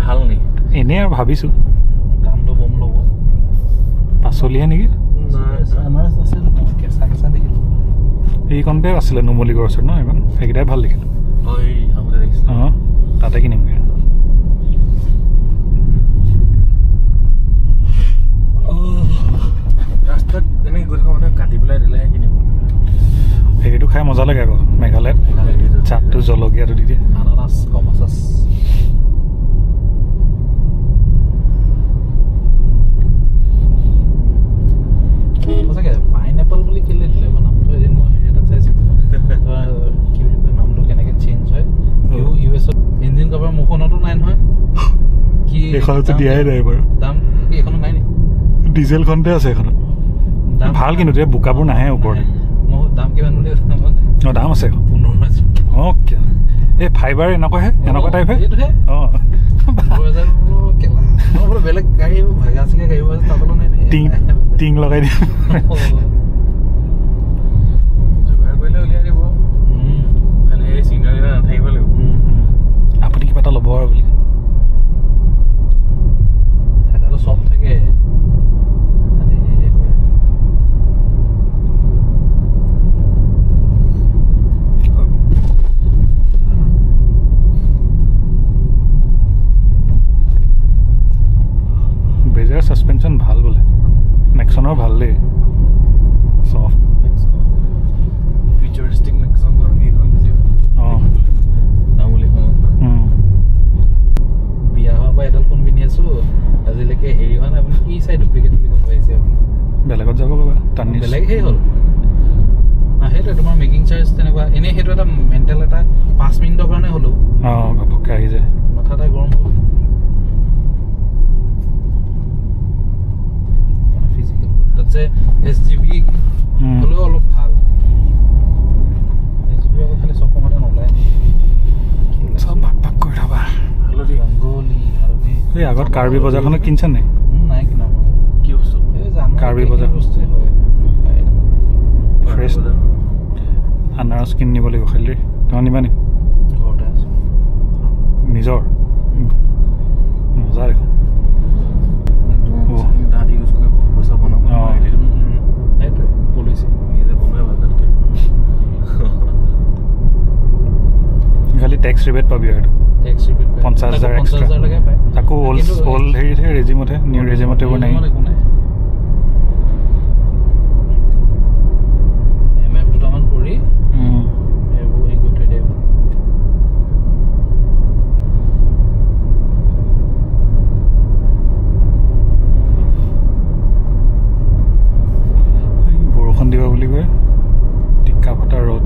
ভাল নি এনেই আৰু ভাবিছোঁ দামটো বম ল'ব পাচলিহে নেকি এইখনতে আছিলে নুমলীগড় ওচৰত ন এইখন সেইকেইটাই ভাল দেখিলোঁ অঁ তাতে কিনিমগৈ ৰাস্তাত এনেকৈ গৈ থকা মানুহে কাটি পেলাই দিলেহে কিনিব হেৰিটো খাই মজা লাগে আকৌ মেঘালয়ত চাটটো জলকীয়াটো দি দিয়ে আনাৰস কমচাছ সঁচাকৈ পাইনএপল বুলি কেলে দিলে নামটো এদিন মই হেৰি এটাত চাইছিলোঁ কি বুলি কয় নামটো কেনেকৈ চেঞ্জ হয় ইউ এছত ইঞ্জিন কভাৰ মোৰখনতো নাই নহয় কি এইখনতো দিয়াই নাই বাৰু দাম কি এইখনত নাই নি ডিজেলখনতে আছে এইখনত ভাল কিন্তু এতিয়া বোকাবোৰ নাহে ওপৰতে মোৰ দাম কিমান বুলি অঁ দাম আছে 15,000 অঁ এই ফাইবাৰ এনেকুৱাহে এনেকুৱা টাইপহে অঁ বেলেগ গাড়ী ভাগা চিগা গাড়ী আছে তাতো নাই টিং লগাই দিম যোগাৰ কৰিলে উলিয়াই দিব খালি এই চিনাৰীটা নাথাকিব লাগিব আপুনি কিবা এটা ল'ব আৰু বুলি থাকাটো চব থাকে ব্ৰেজাৰ ছাছপেনশ্যন ভাল বোলে নেক্সনৰ ভাল দেই চফ্ট ফিউচাৰিষ্টিক নেক্সন এইখন অঁ বিয়া হোৱাৰ পৰা এডাল ফোন পিন্ধি আছোঁ আজিলৈকে হেৰি হোৱা নাই আপুনি কি চাই ডুপ্লিকেট বুলি ক'ব পাৰিছে আপুনি বেলেগত যাব ক'বা টানি বেলেগ সেই হ'ল সেইটোৱে তোমাৰ মেকিং চাৰ্জ তেনেকুৱা এনেই সেইটো এটা মেণ্টেল এটা 5 মিনিটৰ কাৰণে হ'লেও অঁ ঘপককৈ আহি যায় মাথা এটা গৰম হ'ল যে SGV হ'লেও অলপ ভাল SGV আকৌ খালি চব সময়তে নোলায় চব ভাগ ভাগ কৰি থবা হালধি ৰংগলী হালধি এই আগত কাৰ্বি বজাৰখনত কিনিছা নাই নাই কিনা কি বস্তু এই জানো কাৰ্বি বজাৰ বস্তুৱে হয় ফ্ৰেছ আনাৰস কিনি নিব লাগিব খালি তোমাৰ নিবা নি ঘৰতে আছোঁ নিজৰ মজা দেখোন দাঁত ইউজ কৰিব পইচা বনাব সেইটোৱে পলিচি নিজে বনাই ভাল তাতকৈ খালি টেক্স ৰিবেট পাবি আৰু টেক্স ৰিবেট 50,000 এক্সট্ৰা তাকো অল্ড হেৰিতহে ৰেজিমতহে নিউ ৰেজিমত এইবোৰ নাই MF দুটামান কৰি এইবোৰ হেৰি কৰি থৈ দিয়ে ভাল বৰষুণ দিব বুলি কয় টিকা ফটা ৰ'দ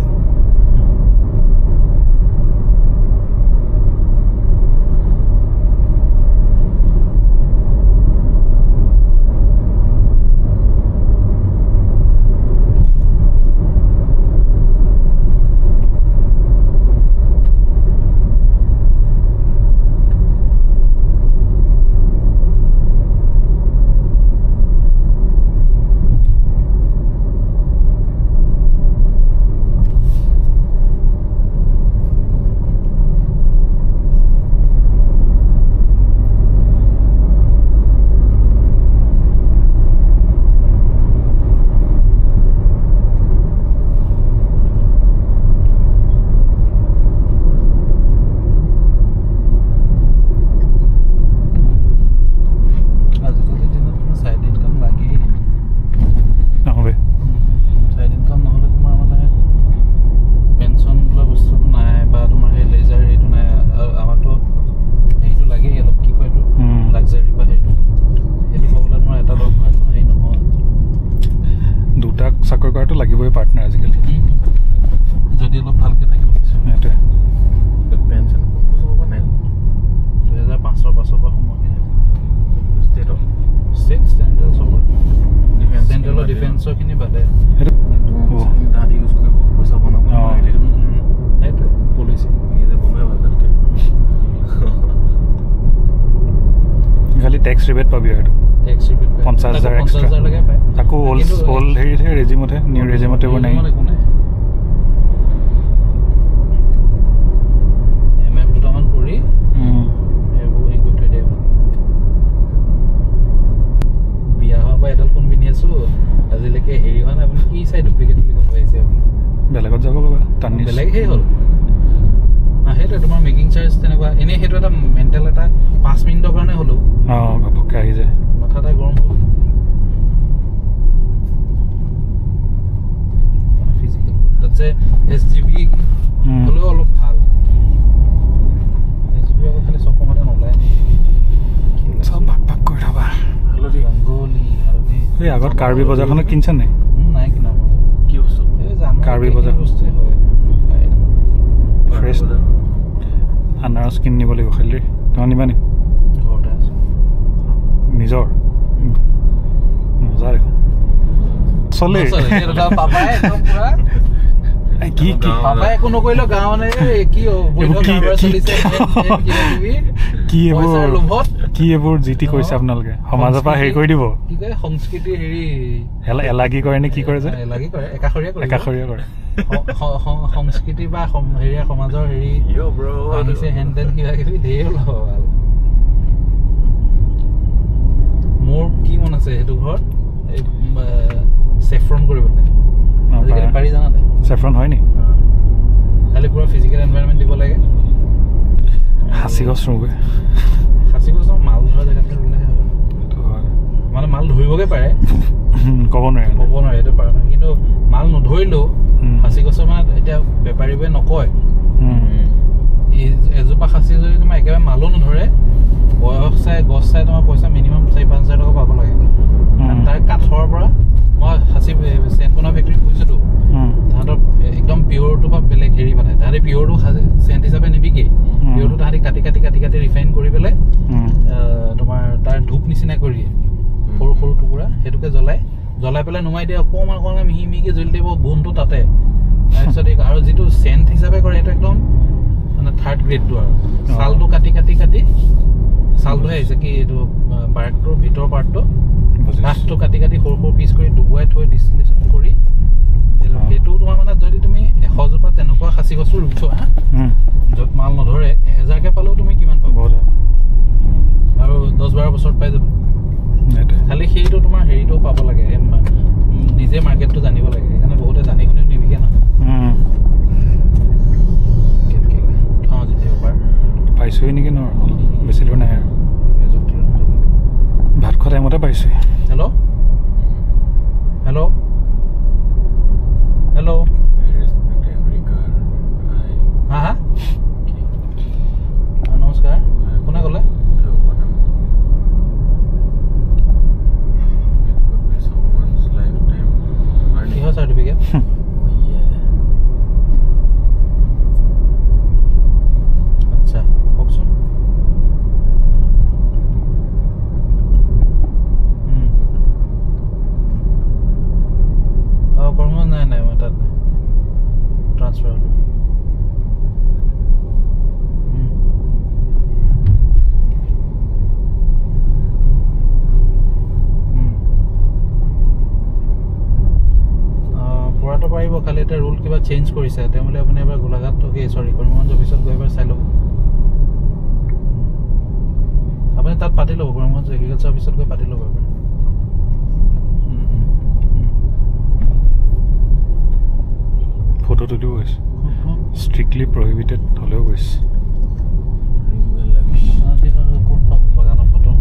চাকৰি কৰাটো লাগিবই পাৰ্টনাৰ আজিকালি যদি অলপ ভালকৈ থাকিব সেইটোৱে পেঞ্চন কোন বছৰৰ পৰা নাই 2005 পাছৰ পৰা সোমাই ষ্টেট চেণ্ট্ৰেল চবৰ চেণ্ট্ৰেলৰ ডিফেন্সৰখিনি বাদে দাঁত ইউজ কৰিব পইচা বনাব সেইটোৱে পলিচি নিজে বনাই ভাল তাতকৈ খালি টেক্স ৰিবেট পাবি আৰু 50,000 এক্সট্ৰা তাকো অল্ড হেৰিতহে ৰেজিমতহে নিউ ৰেজিমত এইবোৰ নাই MF দুটামান কৰি বেলেগ সেই হ'ল সেইটো তোমাৰ মেকিং চাৰ্জ তেনেকুৱা এনেই সেইটো এটা মেণ্টেল এটা 5 মিনিটৰ কাৰণে হ'লেও ঘপককৈ আহি যায় মাথা এটা গৰম হ'ল ফিজিকেল তাতছে SGB হ'লেও অলপ ভাল SGB আকৌ খালি চব সময়তে নোলায় চব ভাগ ভাগ কৰি থবা ৰংগলী হালধি এই আগত কাৰ্বি বজাৰখনত কিনছা নাই নাই কিনা কি বস্তু কাৰ্বি বজাৰ বস্তু হয় ফ্ৰেছ আনাৰস কিনি নিব লাগিব খালি তোমাৰ নিবা নি ঘৰতে আছে নিজৰ মজা দেখোন চলে কি পাপাই একো নকৰিলেও গাঁও মানে কি কি এইবোৰ যি টি কৰিছে আপোনালোকে সমাজৰ পৰা হেৰি কৰি দিব কি কয় সংস্কৃতি হেৰি এলাগি কৰে নে কি কৰে যে এলাগি কৰে একাষৰীয়া কৰে সংস্কৃতি বা হেৰিয়া সমাজৰ হেৰি হেণ্ডেল কিবা কিবি ধেৰ ওলাব আৰু মোৰ কি মন আছে সেইটো ঘৰত চেফ্ৰন কৰিবলৈ আজিকালি পাৰি জানা নাই চেফ্ৰন হয় নি খালি পুৰা ফিজিকেল এনভাইৰনমেণ্ট দিব লাগে সাঁচি গছ ৰুগৈ সাঁচি গছ মাল ধৰা জেগাতে ৰুলেহে হয় মানে মাল ধৰিবগৈ পাৰে ক'ব নোৱাৰে সেইটো পাৰে কিন্তু মাল নধৰিলেও সাঁচি গছৰ মানে এতিয়া বেপাৰীবোৰে নকয় এজোপা সাঁচি যদি তোমাৰ একেবাৰে মালো নধৰে বয়স চাই গছ চাই তোমাৰ পইচা মিনিমাম 4-5 হাজাৰ টকা পাব লাগে তাৰ কাঠৰ পৰা মই সাঁচি চেণ্ট বনোৱা ফেক্টৰীত গৈছিলোঁ তাহাঁতৰ একদম পিয়ৰটো পৰা বেলেগ হেৰি বনায় তাহাঁতি পিয়ৰটো চেণ্ট হিচাপে নিবিকে পিয়ৰটো তাহাঁতি কাটি ৰিফাইন কৰি পেলাই তোমাৰ তাৰ ধূপ নিচিনা কৰি দিয়ে সৰু সৰু টুকুৰা সেইটোকে জ্বলাই পেলাই নুমাই দিয়ে অকণমান মিহি মিহিকৈ জ্বলি দিব বোনটো তাতে তাৰপিছত আৰু যিটো চেণ্ট হিচাপে কৰে সেইটো একদম মানে 3rd গ্ৰেডটো আৰু ছালটো কাটি ছালটোহে আহিছে কি এইটো বাৰ্গটোৰ ভিতৰৰ পাৰ্টটো কাঠটো কাটি সৰু সৰু পিচ কৰি ডুবুৱাই থৈ ডিষ্টিলেশ্যন কৰি সেইটো তোমাৰ মানে যদি তুমি 100 জোপা তেনেকুৱা সাঁচি গছো ৰুই থোৱা য'ত মাল নধৰে 1000কে পালেও তুমি কিমান পাবা আৰু 10-12 বছৰত পাই যাব খালি সেইটো তোমাৰ হেৰিটো পাব লাগে নিজে মাৰ্কেটটো জানিব লাগে সেইকাৰণে বহুতে জানি শুনিও নিবিকে না পাইছোৱে নেকি ন বেছি দূৰ নাই আৰু ভাত খোৱা টাইমতে পাইছোঁ হেল্ল' হা নমস্কাৰ কোনে ক'লে কিহৰ চাৰ্টিফিকেট আচ্ছা কওকচোন কৰ্ম নাই মই তাত ট্ৰান্সফাৰ পৰাটো পাৰিব খালি এটা ৰুল কিবা চেঞ্জ কৰিছে তেওঁলোকে আপুনি এবাৰ গোলাঘাট কৰ্মগঞ্জ অফিচত গৈ এবাৰ চাই ল'ব আপুনি তাত পাতি ল'ব কৰ্মগঞ্জ এগ্ৰিকালচাৰ অফিচত গৈ পাতি ল'ব এবাৰ ফটো তুলিব গৈছে ষ্ট্ৰিক্টলি প্ৰহিবিটেড হ'লেও গৈছে ক'ত পাব বাগানৰ ফটো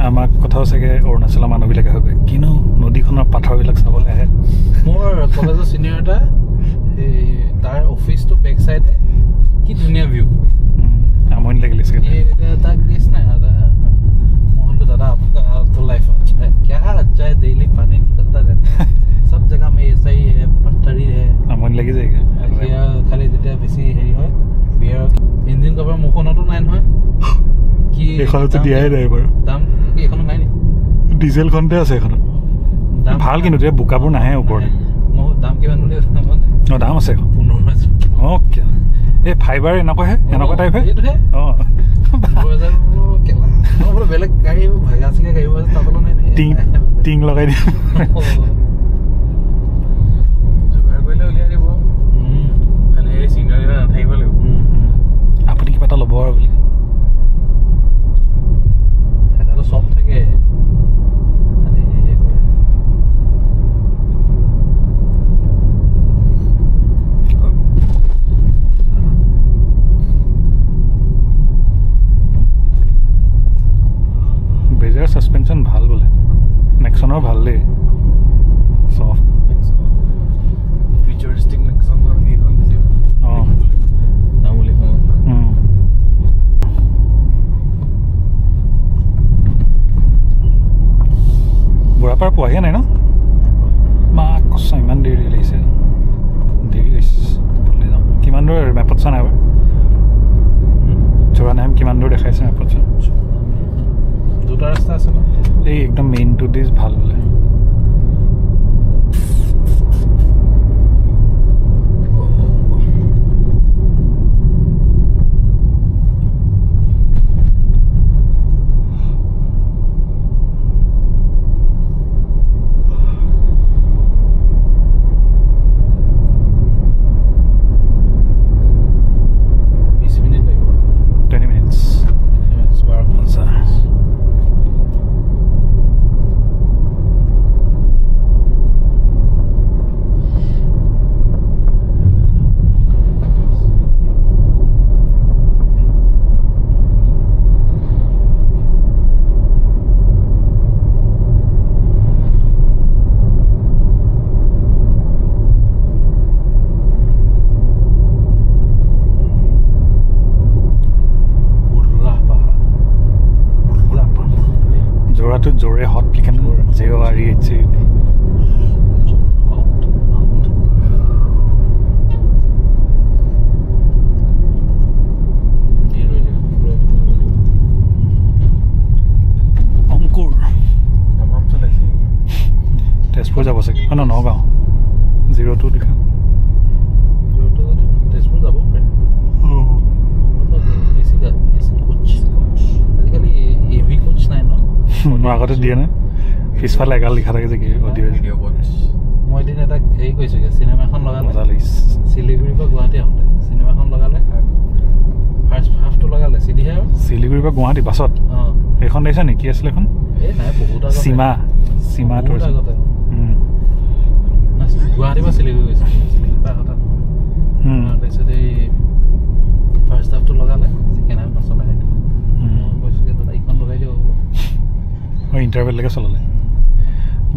আমাক কথাও চাগে অৰুণাচলৰ মানুহবিলাকে ভাবে কিনো নদীখনৰ পাথৰবিলাক চাবলৈ আহে মোৰ কলেজৰ চিনিয়ৰ এটা তাৰ অফিচটো বেক চাইডে কি ধুনীয়া ভিউ আমনি লাগিলে এটা কেছ নাই মই বোলো দাদা आपका तो लाइफ अच्छा है क्या अच्छा है डेली पानी निकलता रहता है सब जगह में ऐसा ही है पत्थर ही है আমনি লাগি যায়গে খালি যেতিয়া বেছি হেৰি হয় বিয়াৰ ইঞ্জিন কভাৰ মুখনতো নাই নহয় কি এখনতো দিয়াই নাই বাৰু দাম কি এখনো নাই নি ডিজেলখনতে আছে এখনত ভাল কিন্তু এতিয়া বোকাবোৰ নাহে ওপৰত দাম কিমান বুলি দাম আছে 15,000 অ'কে এই ফাইবাৰ এনেকুৱা টাইপ হে অঁ বেলেগ গাড়ী ভেগা চিগা গাড়ী তাতলৈ নাই টিং লগাই দিম দেই সফট ফিউচাৰিষ্টিক নেক্সন এইখন বেছি নামুলিখন বুঢ়াপাৰ পোৱাহিয়ে নাই ন মা কচা ইমান দেৰি লাগিছে দেৰি হৈছে যাম কিমান দূৰ মেপত চোৱা নাই বাৰু যোৰানাম কিমান দূৰ দেখাইছে মেপত চোৱা দুটা ৰাস্তা আছে ন এই একদম মেইন টু দিছ ভাল বোলে জোৰে হট লিখেন JOREH অংকুৰ তেজপুৰ যাব চাগে ন নগাঁও 02 লিখা তেজপুৰ যাব পাৰে আজিকালি হেভি কোচ নাই ন মই আগতে দিয়ে নে পিছফালে এগাল লিখা থাকে যে কি অডিঅ' মই এদিন এটা হেৰি কৈছোগে চিনেমা এখন লগালে মজা লাগিছে শিলিগুৰিৰ পৰা গুৱাহাটী আহোঁতে চিনেমাখন লগালে ফাৰ্ষ্ট হাফটো লগালে চিধিহে আৰু শিলিগুৰিৰ পৰা গুৱাহাটী বাছত সেইখন দেখিছা নেকি আছিলে এখন এই নাই বহুত আগতে সীমাটোৰ আগতে গুৱাহাটীৰ পৰা শিলিগুৰি গৈছে শিলিগুৰিৰ কথা তাৰপিছত এই ফাৰ্ষ্ট হাফটো লগালে ছেকেণ্ড হাফ নচলাই মই কৈছোগে দাদা এইখন লগাই দিব ইণ্টাৰভেললৈকে চলালে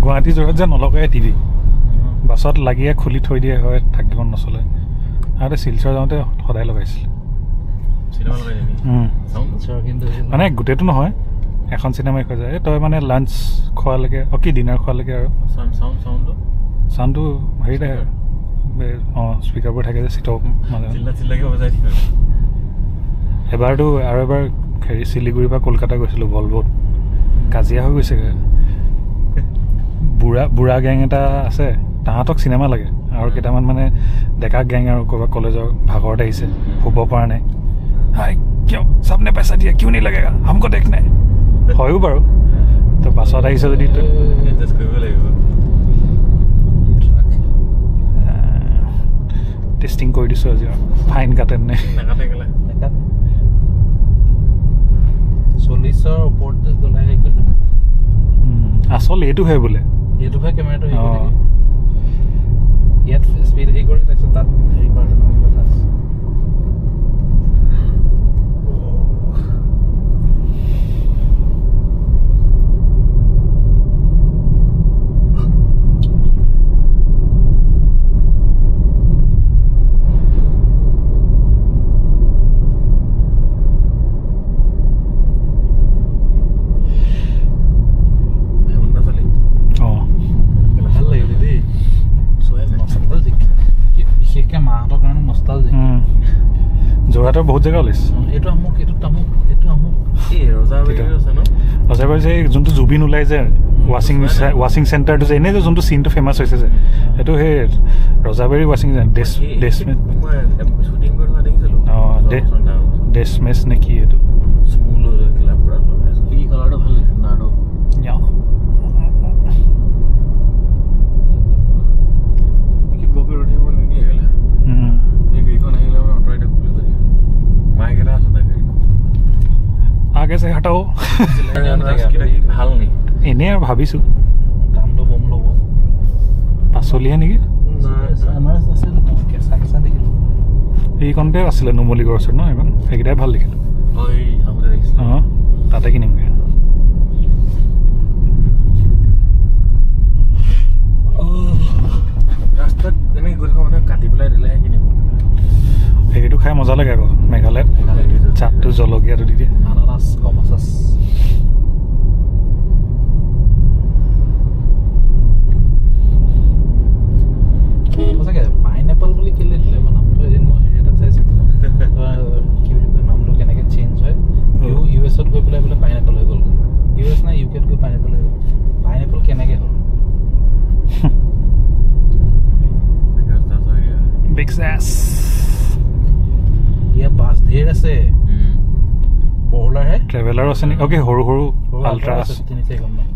গুৱাহাটী যোৰহাট যে নলগাই টিভি বাছত লাগিয়ে খুলি থৈ দিয়ে হয় থাকিব নচলে আগতে শিলচৰ যাওঁতে সদায় লগাইছিলে মানে গোটেইটো নহয় এখন চিনেমাই কৈ যায় তই মানে লাঞ্চ খোৱালৈকে কি ডিনাৰ খোৱালৈকে আৰু চাউণ্ডটো হেৰিতে স্পীকাৰবোৰ থাকে যে চিটৰ মাজে এবাৰতো আৰু এবাৰ হেৰি শিলিগুৰিৰ পৰা কলকাতা গৈছিলোঁ ভলভত কাজিয়া হৈ গৈছেগৈ বুঢ়া গেং এটা আছে তাহাঁতক চিনেমা লাগে আৰু কেইটামান মানে ডেকা গেং আৰু ক'ৰবাত কলেজৰ ভাগৰত আহিছে শুব পৰা নাই হাই কিয় চাবনে পইচা দিয়া কিয় নি লাগেগা হামকো দেখ নাই হয়ো বাৰু তো বাছত আহিছে যদি টেষ্টিং কৰি দিছোঁ আজি আৰু ফাইন কাটেন নে 40ৰ ওপৰত গ'লে হেৰি কৰি আচল এইটোহে বোলে এইটোহে কেমেৰাটো হেৰি কৰি ইয়াত স্পীড হেৰি কৰে তাৰপিছত তাত হেৰি কৰে কথা আছে যোৰহাটৰ বহুত জেগা ওলাইছে ৰজাবাৰী যে যোনটো জুবিন ওলাই যে ৱাশ্বিং চেণ্টাৰটো যে এনেই যে যোনটো চিনটো ফেমাছ হৈছে যে সেইটো সেই ৰজাবাৰী ৱাশ্বিং ডেছমেছ নে কি এইটো आगे से हटाओ एने और भाविसु दामটো বম লব পাছলিয়া নেকি আমাৰ আছে কেঁচা কেঁচা দেখিলো এইখনতে আছিলে নুমলীগড় ওচৰত ন এখন সেইকেইটাই ভাল দেখিলো তাতে কিনিমগৈ খাই মজা লাগে আকৌ মেঘালয়ত চাটটো জলকীয়াটো দি দিয়ে আনাৰস কমাচাছ সঁচাকৈ পাইনএপল বুলি কেলে দিলে নামটো এদিন মই এটাত চাইছিলোঁ কি বুলি কয় নামটো কেনেকৈ চেঞ্জ হয় ইউ এছত গৈ পেলাই বোলে পাইনএপল হৈ গ'ল ইউ এছ নাই ইউ কেত গৈ পাইনএপল হৈ গ'ল পাইনএপল কেনেকৈ হ'ল বিগ জেছ ইয়াত বাছ ধেৰ আছে বহলাৰহে ট্ৰেভেলাৰো আছে নেকি অ'কে সৰু সৰু আল্ট্ৰা তিনি চাৰিখন